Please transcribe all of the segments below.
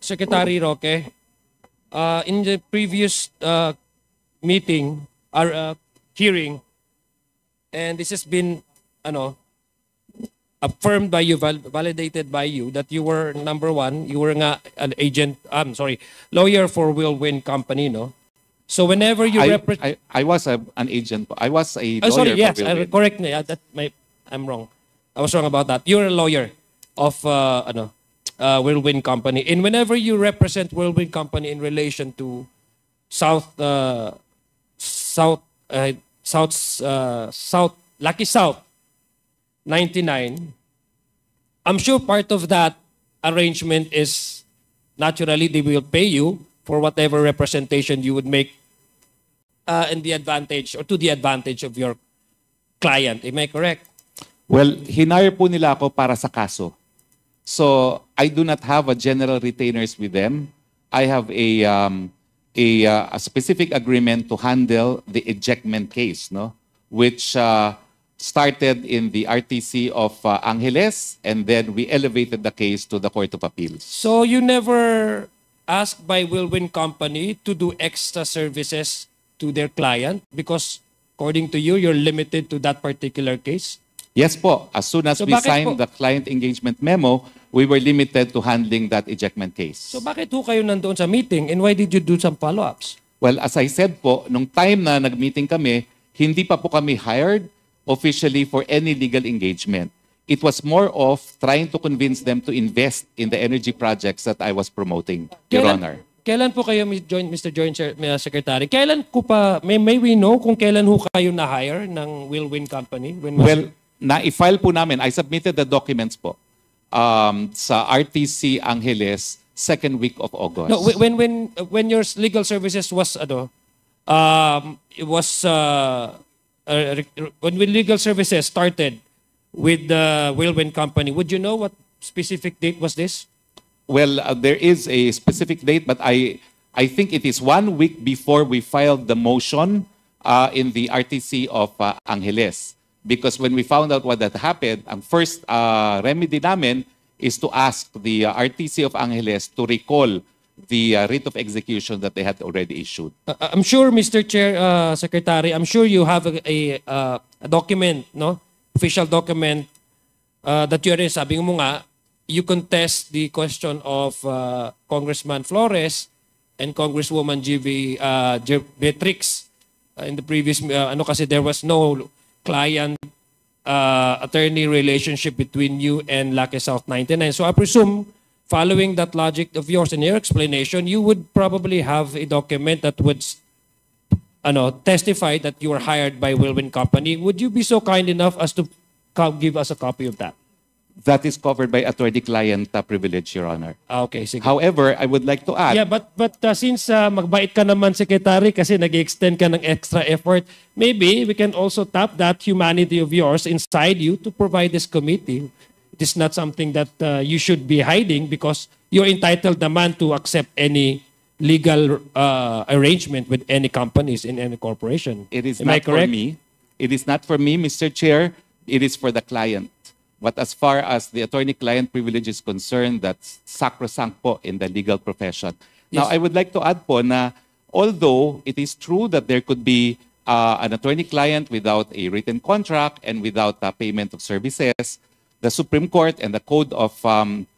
Secretary Roque, in the previous meeting or hearing, and this has been ano, affirmed by you, validated by you, that you were number one, you were nga an agent, lawyer for Will Win Company, no? So whenever you represent... I was an agent. I was a lawyer sorry, yes, for Will Win. correct me. I'm wrong. I was wrong about that. You're a lawyer of Will Win Company. And whenever you represent Will Win Company in relation to Lucky South 99, I'm sure part of that arrangement is naturally they will pay you for whatever representation you would make in the advantage or to the advantage of your client. Am I correct? Well, hinire po nila ako para sa kaso. So, I do not have a general retainers with them. I have a specific agreement to handle the ejectment case, no? Which started in the RTC of Angeles, and then we elevated the case to the Court of Appeals. So, you never asked by Will Win Company to do extra services to their client because according to you, you're limited to that particular case? Yes po. As soon as we signed the client engagement memo, we were limited to handling that ejectment case. So bakit ho kayo nandoon sa meeting and why did you do some follow-ups? Well, as I said po, nung time na nag-meeting kami, hindi pa po kami hired officially for any legal engagement. It was more of trying to convince them to invest in the energy projects that I was promoting, Your Honor. Kailan po kayo, Mr. Joint Secretary, kailan ko pa, may we know kung kailan ho kayo na-hire ng Will Win Company? Well, na-file po namin. I submitted the documents po sa RTC Angeles second week of August. No, when your legal services was when legal services started with the Will Win Company, would you know what specific date was this? Well, there is a specific date, but I think it is 1 week before we filed the motion in the RTC of Angeles. Because when we found out what had happened, ang first remedy namin is to ask the RTC of Angeles to recall the writ of execution that they had already issued. I'm sure, Mr. Chair, Secretary, I'm sure you have a document, no? Official document that you are sabi mo nga, you contest the question of Congressman Flores and Congresswoman Beatrix in the previous, kasi there was no client attorney relationship between you and Lucky South 99. So I presume, following that logic of yours and your explanation, you would probably have a document that would testify that you were hired by Will Win Company. Would you be so kind enough as to give us a copy of that? That is covered by attorney-client privilege, Your Honor. Okay, sige. However, I would like to add... Yeah, but since magbait ka naman, Secretary, kasi nag-extend ka ng extra effort, maybe we can also tap that humanity of yours inside you to provide this committee. It is not something that you should be hiding because you're entitled naman to accept any legal arrangement with any companies in any corporation. It is not for me. It is not for me, Mr. Chair. It is for the client. But as far as the attorney-client privilege is concerned, that's sacrosanct po in the legal profession. Yes. Now, I would like to add po na although it is true that there could be an attorney-client without a written contract and without payment of services, the Supreme Court and the Code of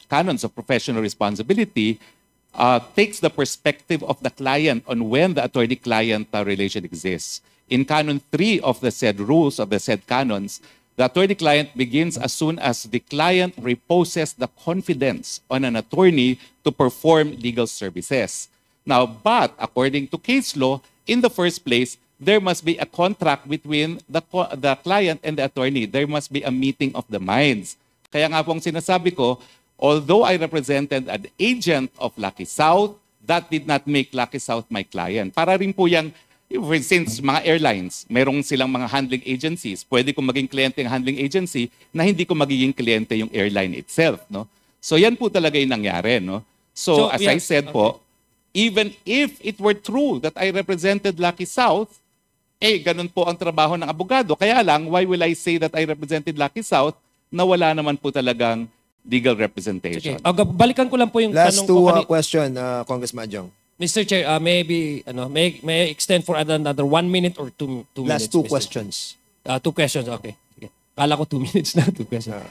Canons of Professional Responsibility takes the perspective of the client on when the attorney-client relation exists. In Canon 3 of the said rules of the said canons, the attorney-client begins as soon as the client reposes the confidence on an attorney to perform legal services. Now, but according to case law, in the first place, there must be a contract between the client and the attorney. There must be a meeting of the minds. Kaya nga pong sinasabi ko, although I represented an agent of Lucky South, that did not make Lucky South my client. Para rin po yung since mga airlines, merong silang mga handling agencies, pwede kong maging kliyente yung handling agency na hindi ko magiging kliyente yung airline itself, no? So yan po talaga yung nangyari, no? So as I said po, even if it were true that I represented Lucky South, ganun po ang trabaho ng abogado. Kaya lang, why will I say that I represented Lucky South na wala naman po talagang legal Okay. representation. Balikan ko lang po yung Last tanong two ko kanina. question, Congressman Jong. Mr. Chair, may I extend for another 1 minute or two minutes? Last two Mr. questions. Two questions, okay. Sige. Kala ko 2 minutes na, 2 questions.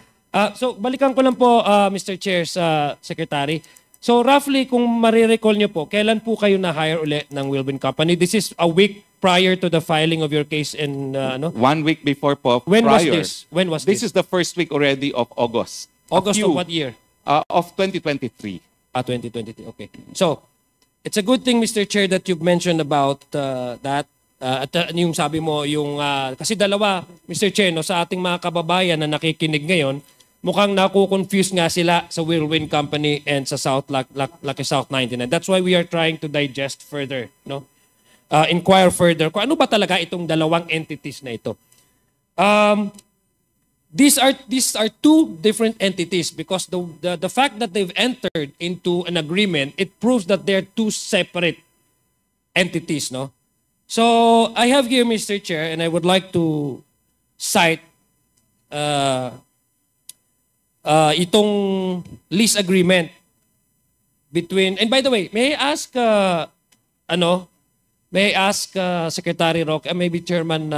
So, balikan ko lang po, Mr. Chair, sa Secretary. So, roughly, kung marirecall nyo po, kailan po kayo na-hire ulit ng Whirlwind Company? This is a week prior to the filing of your case in, 1 week before po, When was prior. this? When was This this? is the first week already of August. August of what year? Of 2023. 2023. Okay. So, it's a good thing, Mr. Chair, that you've mentioned about that. At yung sabi mo, yung kasi dalawa, Mr. Chair, no, sa ating mga kababayan na nakikinig ngayon, mukhang naku-confuse nga sila sa Whirlwind Company and sa Lucky South 99. That's why we are trying to digest further, no? Inquire further kung ano ba talaga itong dalawang entities na ito. These are two different entities because the fact that they've entered into an agreement, it proves that they're two separate entities, no? So I have here, Mr. Chair, and I would like to cite itong lease agreement between, and by the way, may I ask Secretary Roque, maybe Chairman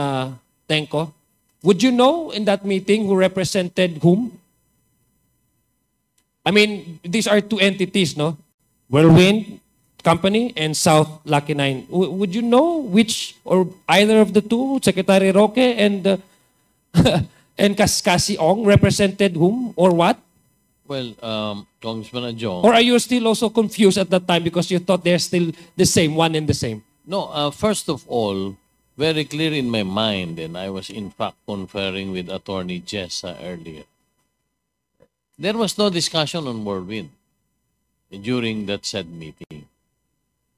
Tenko, would you know in that meeting who represented whom? I mean, these are two entities, no? Whirlwind Company and South Lucky 9. Would you know which or either of the two, Secretary Roque and and Cassie Ong, represented whom or what? Well, Congressman Adjong. Or are you still also confused at that time because you thought they're still the same, one and the same? No, first of all, very clear in my mind, and I was in fact conferring with Attorney Jessa earlier. There was no discussion on Whirlwind during that said meeting.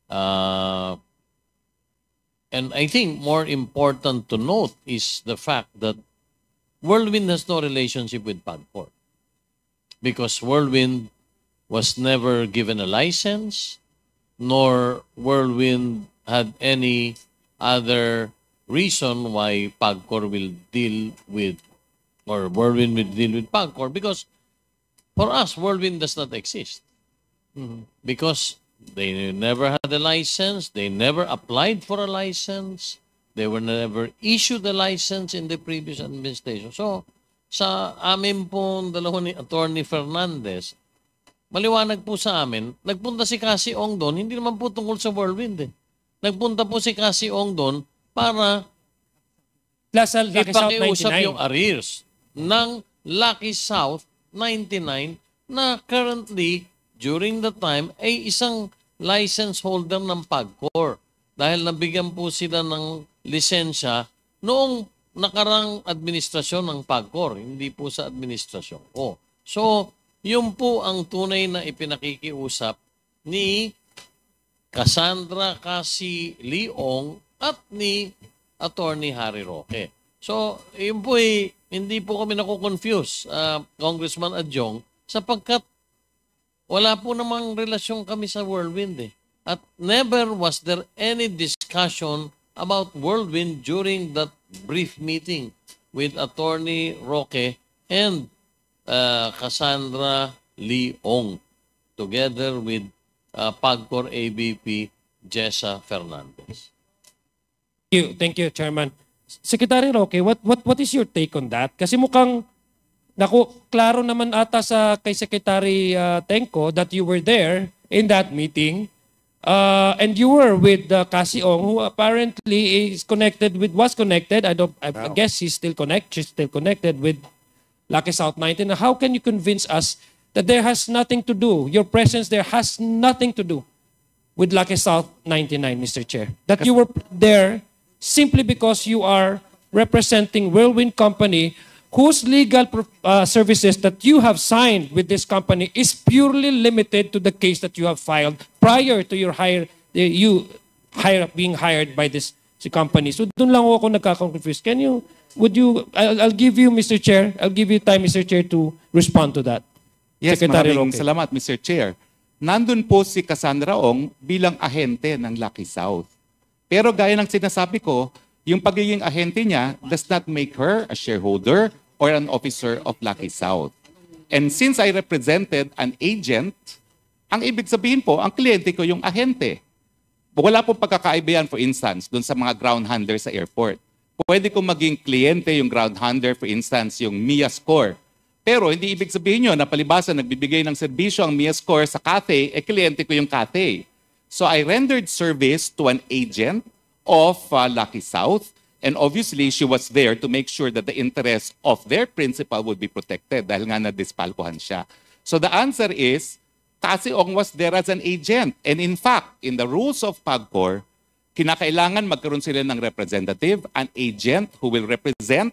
And I think more important to note is the fact that Whirlwind has no relationship with PAGCOR because Whirlwind was never given a license, nor Whirlwind had any other reason why PAGCOR will deal with, or Whirlwind will deal with PAGCOR, because for us, Whirlwind does not exist. Because they never had a license, they never applied for a license, they were never issued a license in the previous administration. So, sa amin pong dalawa ni Attorney Fernandez, maliwanag po sa amin, nagpunta si Cassie Ong doon, hindi naman po tungkol sa Whirlwind eh. Nagpunta po si Cassie Ong doon para Lucky South ipakiusap 99. yung arrears ng Lucky South 99 na currently, during the time, ay isang license holder ng PAGCOR. Dahil nabigyan po sila ng lisensya noong nakarang administrasyon ng PAGCOR, hindi po sa administrasyon ko. So, yun po ang tunay na ipinakikiusap ni Cassandra Cassie Leong at ni Attorney Harry Roque. So, yun po hindi po kami nakukonfuse, Congressman Adjong, sapagkat wala po namang relasyon kami sa Whirlwind eh. At never was there any discussion about Whirlwind during that brief meeting with Attorney Roque and Cassandra Leong together with PAGCOR AVP Jessa Fernandez. Thank you, Chairman. Secretary Roque, what is your take on that? Kasi mukhang klaro naman ata kay Secretary Tenko that you were there in that meeting and you were with Cassie Ong, who apparently was connected. I guess she's still connected with Lucky South 19. How can you convince us that there has nothing to do, your presence there has nothing to do with Lucky South 99, Mr. Chair? That you were there simply because you are representing Whirlwind Company, whose legal services that you have signed with this company is purely limited to the case that you have filed prior to your being hired by this company. So doon lang ako nagka-confuse. I'll give you, Mr. Chair, I'll give you time, Mr. Chair, to respond to that. Yes, Secretary maraming Roque. salamat, Mr. Chair. Nandun po si Cassandra Ong bilang ahente ng Lucky South. Pero gaya ng sinasabi ko, yung pagiging ahente niya does not make her a shareholder or an officer of Lucky South. And since I represented an agent, ang ibig sabihin po, ang kliyente ko yung ahente. Wala pong pagkakaiba yan, for instance, doon sa mga ground handler sa airport. Pwede kong maging kliyente yung ground handler, for instance, yung MIA score. Pero hindi ibig sabihin nyo na palibasa nagbibigay ng serbisyo ang MIA score sa Cathay, kliyente ko yung Cathay. So I rendered service to an agent of Lucky South, and obviously she was there to make sure that the interest of their principal would be protected dahil nga na-dispalkuhan siya. So the answer is, Kasiong was there as an agent. And in fact, in the rules of PAGCOR, kinakailangan magkaroon sila ng representative, an agent who will represent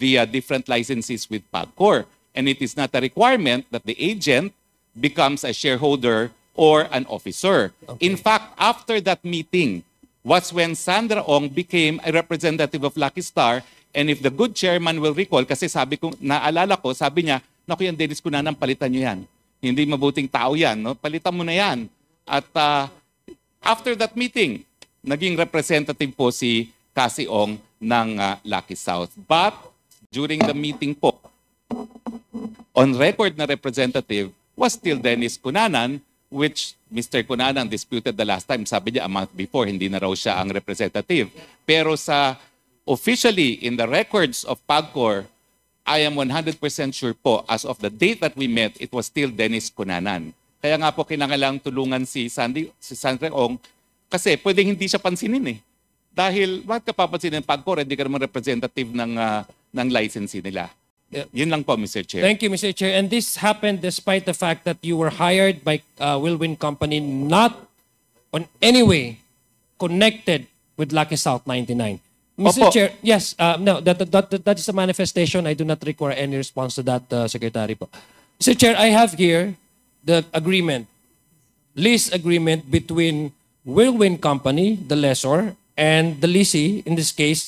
the different licenses with PAGCOR. And it is not a requirement that the agent becomes a shareholder or an officer. Okay. In fact, after that meeting was when Sandra Ong became a representative of Lucky Star. And if the good chairman will recall, kasi sabi ko, naalala ko, sabi niya, naku yan, Dennis Cunanan, palitan niyo yan. Hindi mabuting tao yan. No? Palitan mo na yan. At after that meeting, naging representative po si Cassie Ong ng Lucky South. But during the meeting po, on record na representative was still Dennis Cunanan, which Mr. Cunanan disputed the last time. Sabi niya a month before, hindi na raw siya ang representative. Pero sa officially in the records of PAGCOR, I am 100% sure po, as of the date that we met, it was still Dennis Cunanan. Kaya nga po kinakailangang tulungan si Sandra Ong kasi pwedeng hindi siya pansinin eh. Dahil bakit ka papansinin ng PAGCOR, hindi ka naman representative ng licensee nila. Yun lang po, Mr. Chair. Thank you, Mr. Chair. And this happened despite the fact that you were hired by Wilwin Company, not on any way connected with Lucky South 99. Mr. Opo. Chair, yes, no, that is a manifestation. I do not require any response to that, Secretary po. Mr. Chair, I have here the agreement, lease agreement between Wilwin Company, the lessor, and the leasee, in this case,